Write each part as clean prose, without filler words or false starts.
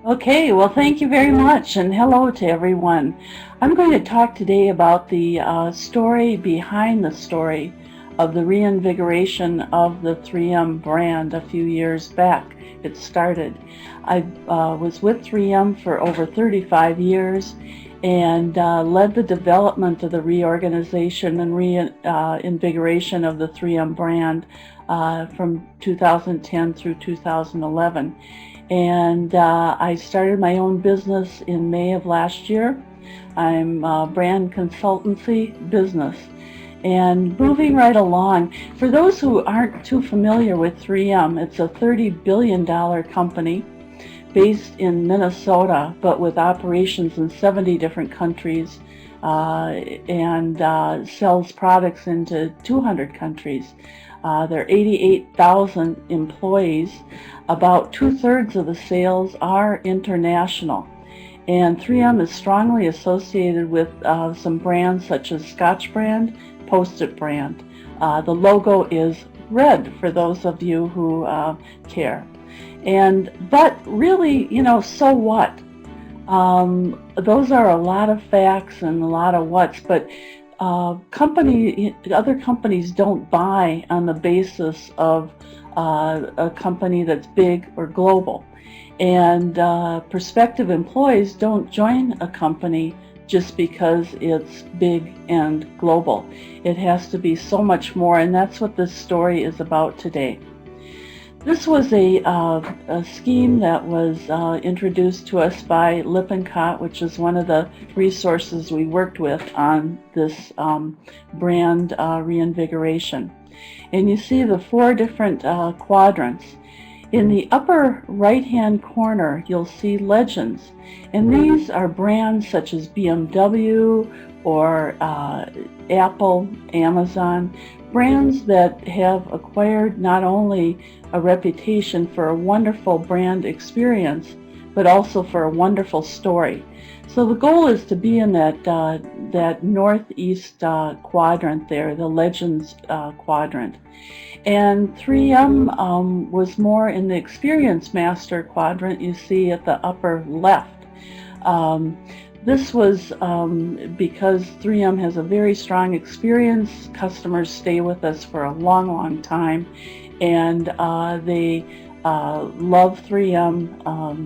Okay, well, thank you very much, and hello to everyone. I'm going to talk today about the story behind the story of the reinvigoration of the 3M brand a few years back. It started. I was with 3M for over 35 years and led the development of the reorganization and reinvigoration of the 3M brand from 2010 through 2011. And I started my own business in May of last year. I'm a brand consultancy business. And moving right along, for those who aren't too familiar with 3M, it's a $30 billion company based in Minnesota, but with operations in 70 different countries, and sells products into 200 countries. There are 88,000 employees. About 2/3 of the sales are international. And 3M is strongly associated with some brands such as Scotch brand, Post-it brand. The logo is red for those of you who care. But really, so what? Those are a lot of facts and a lot of whats, but other companies don't buy on the basis of a company that's big or global. And prospective employees don't join a company just because it's big and global. It has to be so much more, and that's what this story is about today. This was a scheme that was introduced to us by Lippincott, which is one of the resources we worked with on this brand reinvigoration. And you see the four different quadrants. In the upper right-hand corner, you'll see legends. And these are brands such as BMW or Apple, Amazon, brands that have acquired not only a reputation for a wonderful brand experience, but also for a wonderful story. So the goal is to be in that northeast quadrant there, the Legends quadrant. And 3M was more in the Experience Master quadrant you see at the upper left. This was because 3M has a very strong experience. Customers stay with us for a long, long time, and they love 3M,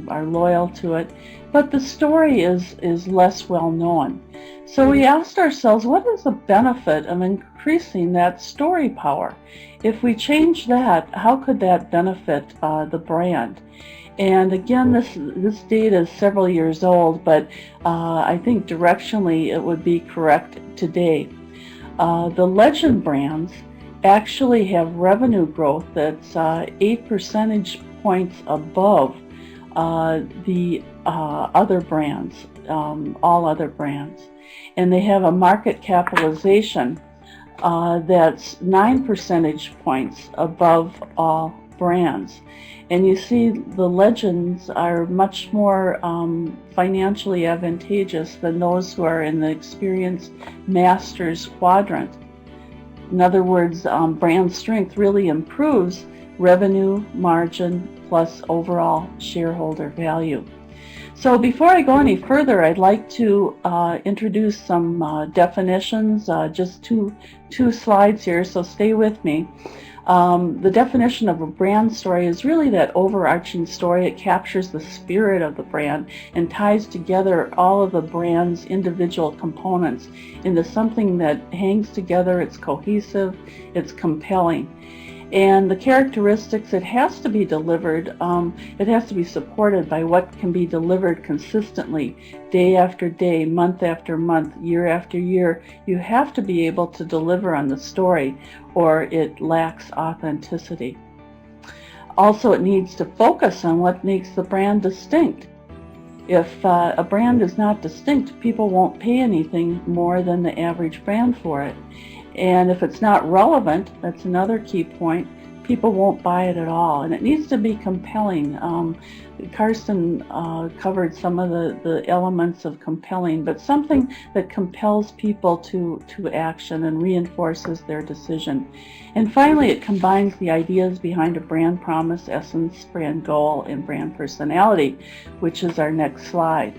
are loyal to it. But the story is less well known. So we asked ourselves, what is the benefit of increasing that story power? If we change that, how could that benefit the brand? And again, this data is several years old, but I think directionally it would be correct today. The legend brands actually have revenue growth that's 8 percentage points above the other brands, all other brands. And they have a market capitalization that's 9 percentage points above all brands. And you see the legends are much more financially advantageous than those who are in the Experienced Masters quadrant. In other words, brand strength really improves revenue, margin, plus overall shareholder value. So before I go any further, I'd like to introduce some definitions, just two slides here, so stay with me. The definition of a brand story is really that overarching story. It captures the spirit of the brand and ties together all of the brand's individual components into something that hangs together. It's cohesive, it's compelling. And the characteristics, it has to be delivered, it has to be supported by what can be delivered consistently, day after day, month after month, year after year. You have to be able to deliver on the story, or it lacks authenticity. Also, it needs to focus on what makes the brand distinct. If a brand is not distinct, people won't pay anything more than the average brand for it. And if it's not relevant, that's another key point, people won't buy it at all. And it needs to be compelling. Karsten covered some of the elements of compelling, but something that compels people to action and reinforces their decision. And finally, it combines the ideas behind a brand promise, essence, brand goal, and brand personality, which is our next slide.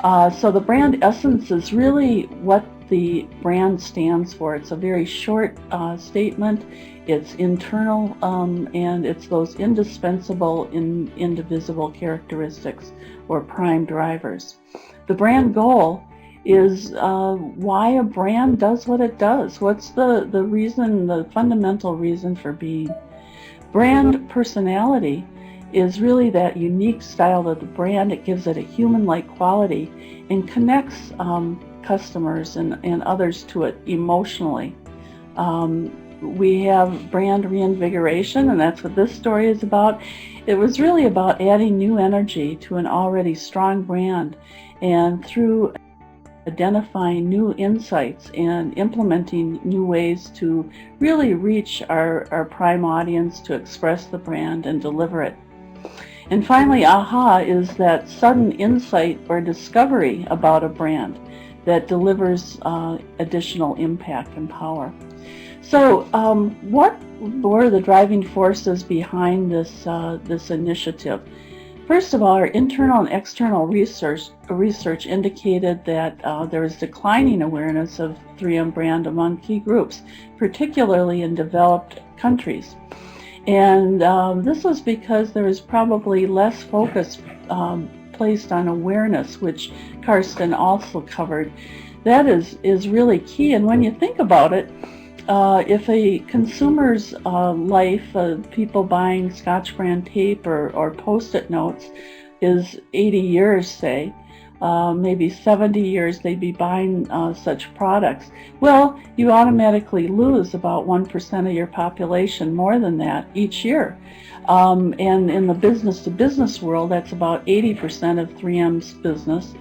So the brand essence is really what the brand stands for. It's a very short statement. It's internal, and it's those indispensable, indivisible characteristics or prime drivers. The brand goal is why a brand does what it does. What's the reason, the fundamental reason for being? Brand personality is really that unique style of the brand. It gives it a human-like quality and connects customers and others to it emotionally. We have brand reinvigoration, and that's what this story is about. It was really about adding new energy to an already strong brand, and through identifying new insights and implementing new ways to really reach our prime audience, to express the brand and deliver it. And finally, aha is that sudden insight or discovery about a brand that delivers additional impact and power. So what were the driving forces behind this initiative? First of all, our internal and external research indicated that there was declining awareness of 3M brand among key groups, particularly in developed countries. And this was because there was probably less focus placed on awareness, which Karsten also covered. That is really key. And when you think about it, if a consumer's life, people buying Scotch brand tape or Post-it notes, is 80 years, say, maybe 70 years they'd be buying such products, well, you automatically lose about 1% of your population, more than that, each year. And in the business-to-business world, that's about 80% of 3M's business.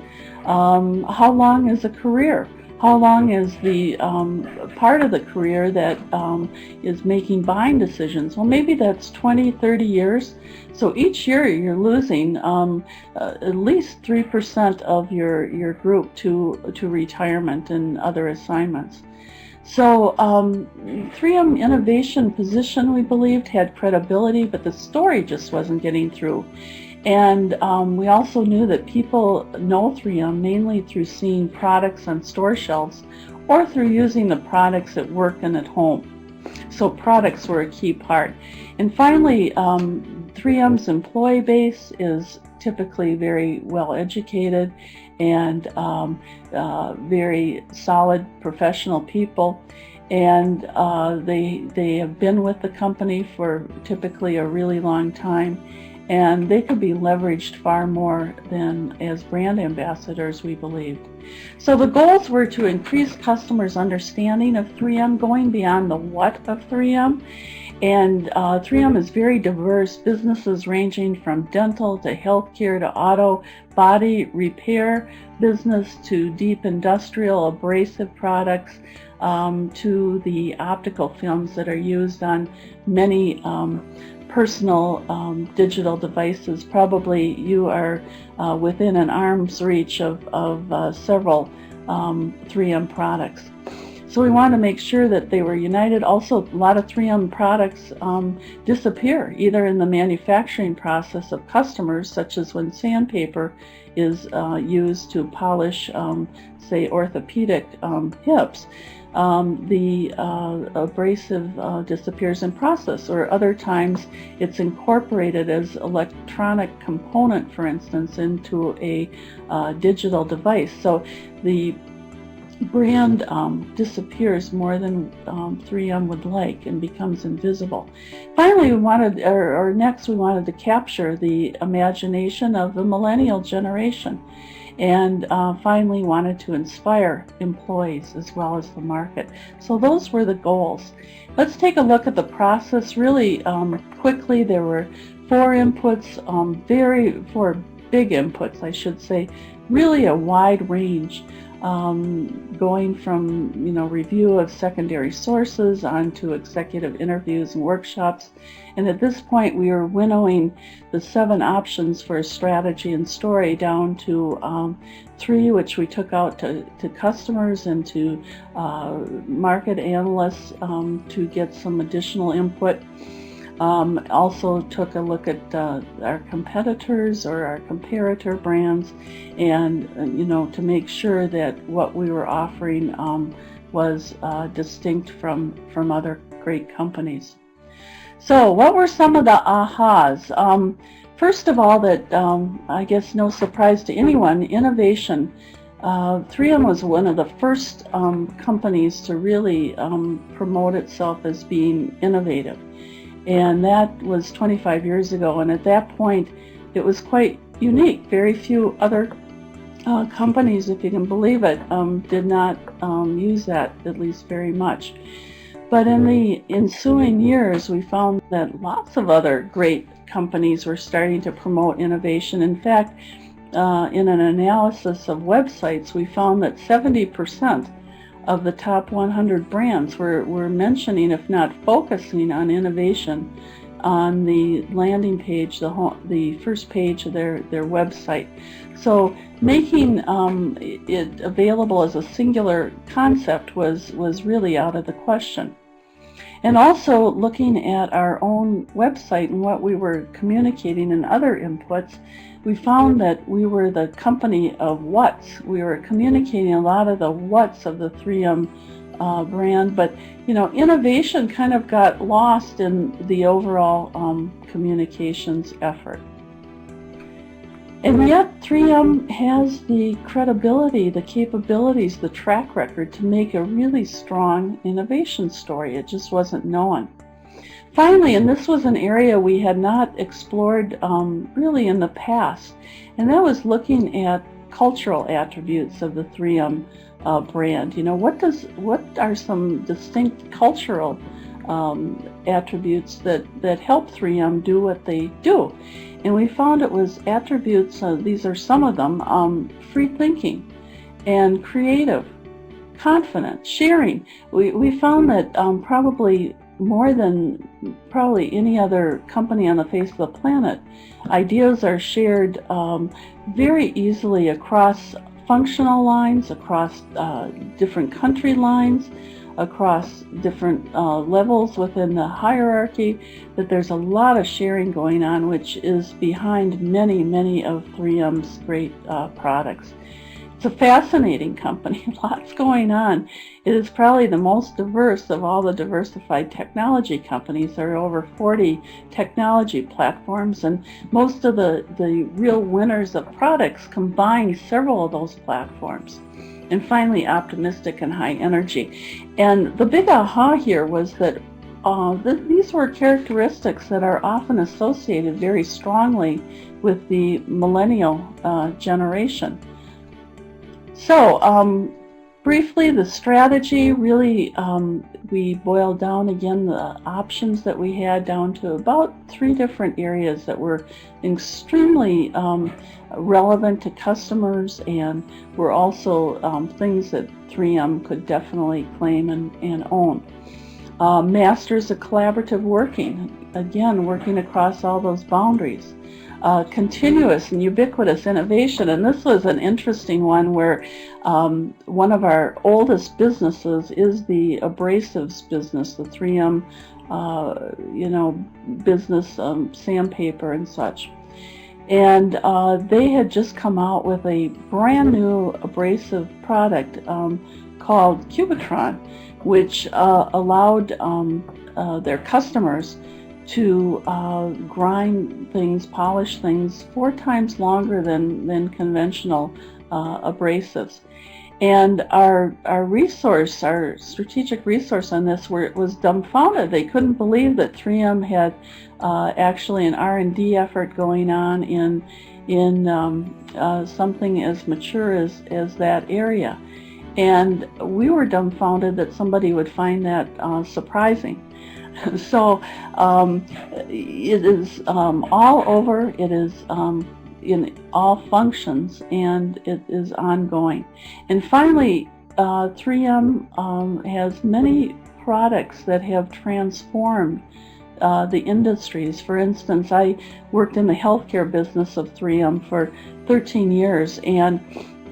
How long is a career? How long is the part of the career that is making buying decisions? Well, maybe that's 20, 30 years. So each year you're losing at least 3% of your group to retirement and other assignments. So 3M innovation position, we believed, had credibility, but the story just wasn't getting through. And we also knew that people know 3M mainly through seeing products on store shelves or through using the products at work and at home. So products were a key part. And finally, 3M's employee base is typically very well educated and very solid professional people. And they have been with the company for typically a really long time. And they could be leveraged far more than as brand ambassadors, we believed. So the goals were to increase customers' understanding of 3M, going beyond the what of 3M. And 3M is very diverse, businesses ranging from dental to healthcare to auto, body repair business to deep industrial abrasive products, to the optical films that are used on many personal digital devices. Probably you are within an arm's reach of several 3M products. So we wanted to make sure that they were united. Also, a lot of 3M products disappear, either in the manufacturing process of customers, such as when sandpaper is used to polish, say, orthopedic hips. The abrasive disappears in process, or other times it's incorporated as electronic component, for instance, into a digital device. So the brand disappears more than 3M would like and becomes invisible. Finally, we wanted, or next, we wanted to capture the imagination of the millennial generation. And finally wanted to inspire employees as well as the market. So those were the goals. Let's take a look at the process really quickly. There were four inputs, four big inputs, I should say, really a wide range. going from, review of secondary sources onto executive interviews and workshops. And at this point, we were winnowing the 7 options for a strategy and story down to 3, which we took out to customers and to market analysts to get some additional input. Also took a look at our competitors or our comparator brands, and to make sure that what we were offering was distinct from other great companies. So what were some of the ahas? First of all, that I guess no surprise to anyone, innovation. 3M was one of the first companies to really promote itself as being innovative. And that was 25 years ago, and at that point it was quite unique. Very few other companies, if you can believe it, did not use that, at least very much. But in the ensuing years, we found that lots of other great companies were starting to promote innovation. In fact, in an analysis of websites, we found that 70% of the top 100 brands were mentioning, if not focusing on innovation on the landing page, the first page of their website. So making it available as a singular concept was really out of the question. And also looking at our own website and what we were communicating and other inputs, we found that we were the company of what's. We were communicating a lot of the what's of the 3M brand, but innovation kind of got lost in the overall communications effort. And yet 3M has the credibility, the capabilities, the track record to make a really strong innovation story. It just wasn't known. Finally, and this was an area we had not explored really in the past, and that was looking at cultural attributes of the 3M brand. What are some distinct cultural attributes that help 3M do what they do? And we found it was attributes, these are some of them, free thinking and creative, confident, sharing. We found that probably more than any other company on the face of the planet, ideas are shared very easily across functional lines, across different country lines, across different levels within the hierarchy, that there's a lot of sharing going on, which is behind many of 3M's great products. It's a fascinating company, lots going on. It is probably the most diverse of all the diversified technology companies. There are over 40 technology platforms, and most of the real winners of products combine several of those platforms. And finally, optimistic and high energy. And the big aha here was that these were characteristics that are often associated very strongly with the millennial generation. So briefly, the strategy, really we boiled down again the options that we had down to about 3 different areas that were extremely relevant to customers, and were also things that 3M could definitely claim and own. Masters of collaborative working, again working across all those boundaries. Continuous and ubiquitous innovation, and this was an interesting one where one of our oldest businesses is the abrasives business, the 3M business, sandpaper and such. And they had just come out with a brand new abrasive product called Cubitron, which allowed their customers to grind things, polish things 4 times longer than conventional abrasives. And our strategic resource on this was dumbfounded. They couldn't believe that 3M had actually an R&D effort going on in something as mature as that area. And we were dumbfounded that somebody would find that surprising. So it is all over. It is in all functions, and it is ongoing. And finally, 3M has many products that have transformed the industries. For instance, I worked in the healthcare business of 3M for 13 years, and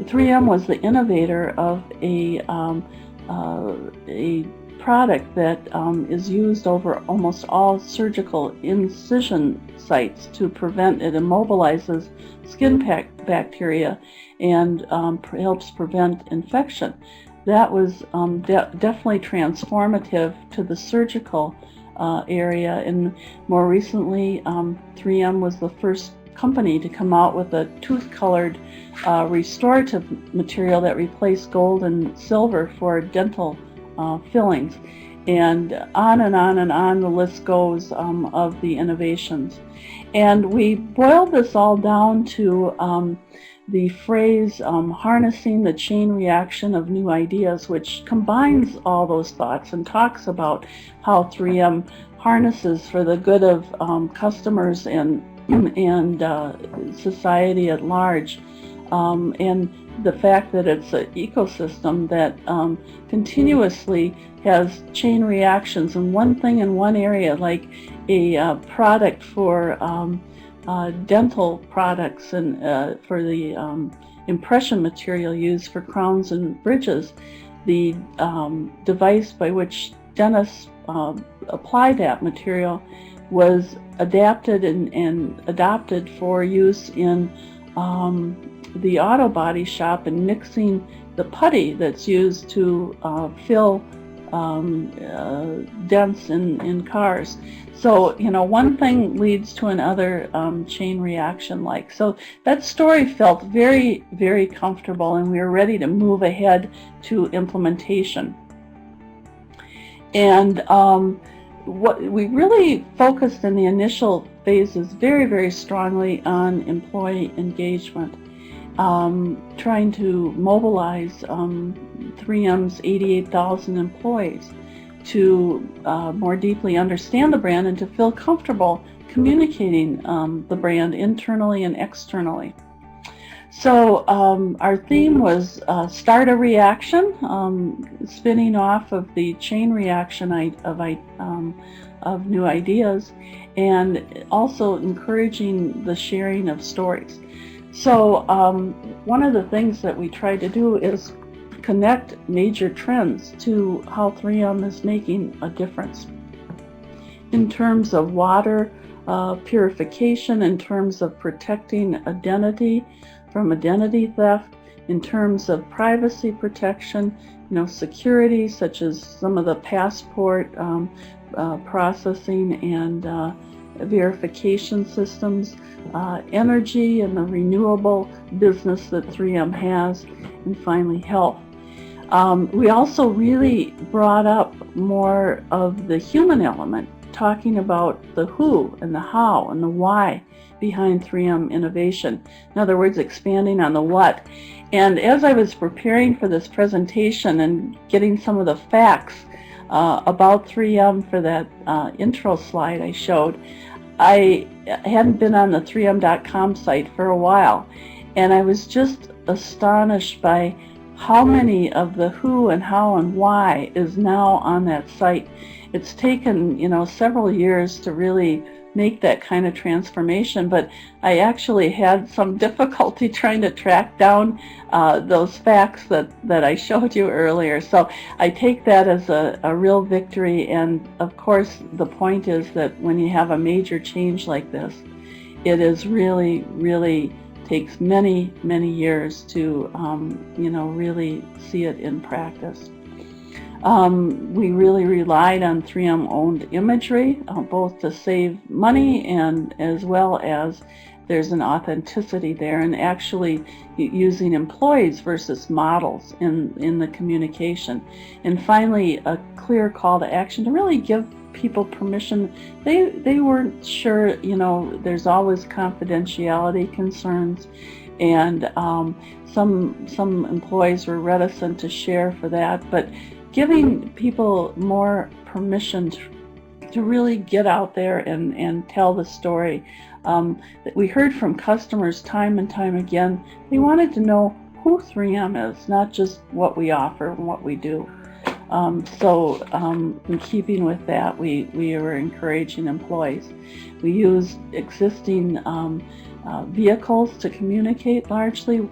3M was the innovator of a product that is used over almost all surgical incision sites to prevent, it immobilizes skin bacteria and helps prevent infection. That was definitely transformative to the surgical area, and more recently 3M was the first company to come out with a tooth-colored restorative material that replaced gold and silver for dental fillings, and on and on and on the list goes of the innovations. And we boiled this all down to the phrase harnessing the chain reaction of new ideas, which combines all those thoughts and talks about how 3M harnesses for the good of customers and society at large, and the fact that it's an ecosystem that continuously has chain reactions, and one thing in one area, like a product for dental products and for the impression material used for crowns and bridges, the device by which dentists apply that material was adapted and adopted for use in the auto body shop and mixing the putty that's used to fill dents in cars. So, you know, one thing leads to another chain reaction like. So that story felt very, very comfortable, and we were ready to move ahead to implementation. And what we really focused in the initial phases very, very strongly on employee engagement, trying to mobilize 3M's 88,000 employees to more deeply understand the brand and to feel comfortable communicating the brand internally and externally. So our theme was start a reaction, spinning off of the chain reaction of new ideas, and also encouraging the sharing of stories. So one of the things that we tried to do is connect major trends to how 3M is making a difference in terms of water purification, in terms of protecting identity from identity theft, in terms of privacy protection, you know, security, such as some of the passport processing and verification systems, energy and the renewable business that 3M has, and finally health. We also really brought up more of the human element, talking about the who and the how and the why behind 3M innovation. In other words, expanding on the what. And as I was preparing for this presentation and getting some of the facts about 3M for that intro slide I showed, I hadn't been on the 3M.com site for a while, and I was just astonished by how many of the who and how and why is now on that site. It's taken, you know, several years to really make that kind of transformation, but I actually had some difficulty trying to track down those facts that I showed you earlier. So I take that as a real victory, and of course the point is that when you have a major change like this, it is really, really takes many, many years to you know, really see it in practice. We really relied on 3M-owned imagery, both to save money and as well as there's an authenticity there, and actually using employees versus models in the communication. And finally, a clear call to action to really give people permission. They weren't sure, you know, there's always confidentiality concerns, and some employees were reticent to share for that, but giving people more permission to really get out there and tell the story. That we heard from customers time and time again. They wanted to know who 3M is, not just what we offer and what we do. So in keeping with that, we were encouraging employees. We used existing vehicles to communicate largely.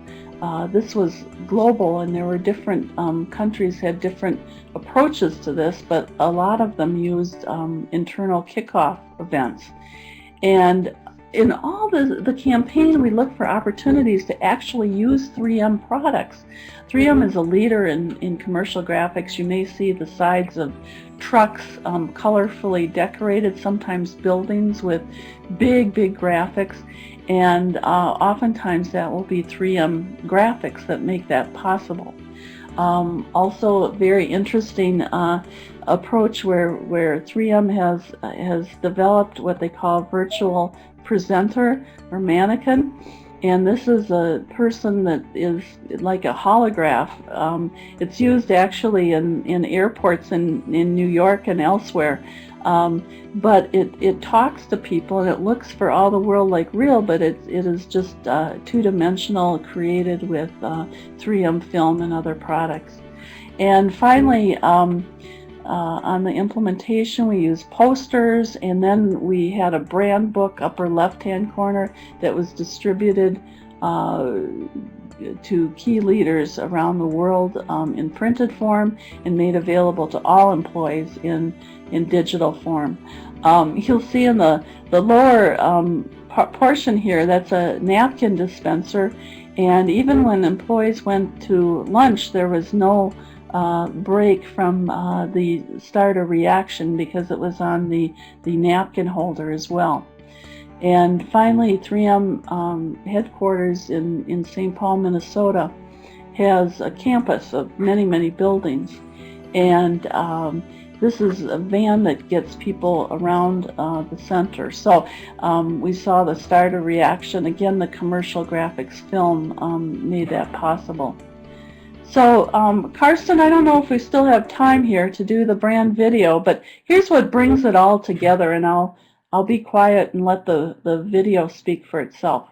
This was global, and there were different countries had different approaches to this, but a lot of them used internal kickoff events. And in all the campaign, we look for opportunities to actually use 3M products. 3M is a leader in commercial graphics. You may see the sides of trucks colorfully decorated, sometimes buildings with big graphics, and oftentimes that will be 3M graphics that make that possible. Also a very interesting approach where 3M has developed what they call virtual presenter or mannequin, and this is a person that is like a holograph. It's used actually in airports in New York and elsewhere, but it talks to people and it looks for all the world like real, but it is just two-dimensional, created with 3M film and other products. And finally, on the implementation, we used posters, and then we had a brand book, upper left-hand corner, that was distributed to key leaders around the world in printed form and made available to all employees in digital form. You'll see in the lower portion here, that's a napkin dispenser, and even when employees went to lunch, there was no break from the starter reaction because it was on the napkin holder as well. And finally, 3M headquarters in St. Paul, Minnesota has a campus of many buildings, and this is a van that gets people around the center. So we saw the starter reaction. Again, the commercial graphics film made that possible. So Karsten, I don't know if we still have time here to do the brand video, but here's what brings it all together, and I'll be quiet and let the video speak for itself.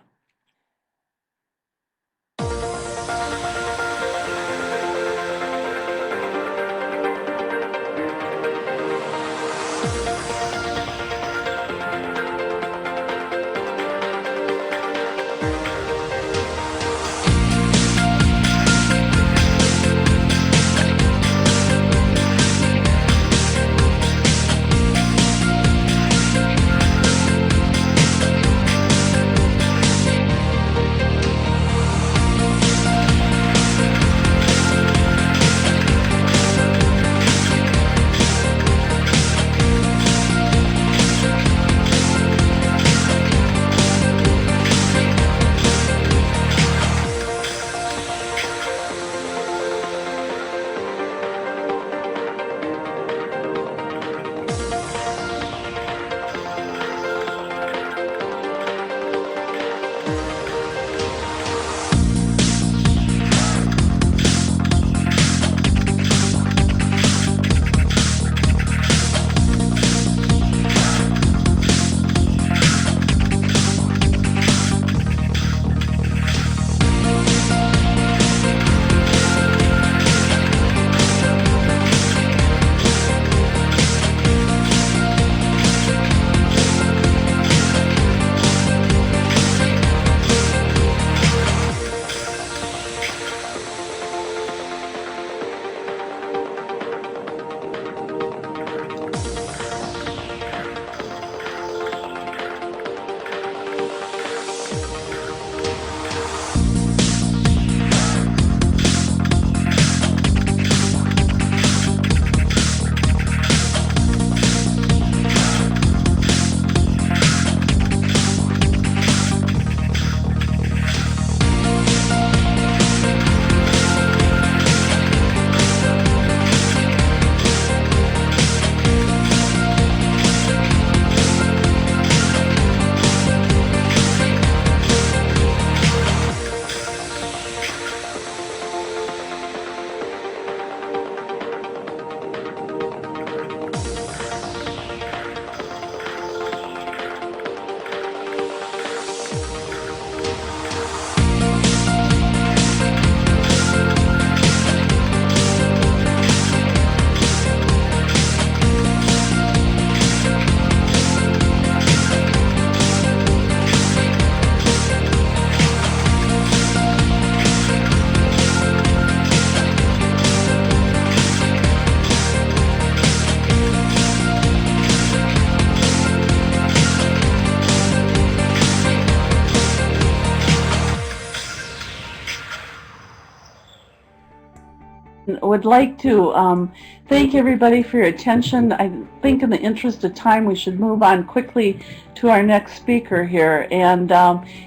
Would like to thank everybody for your attention. I think in the interest of time we should move on quickly to our next speaker here. And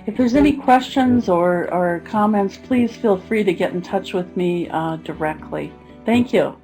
if there's any questions or comments, please feel free to get in touch with me directly. Thank you.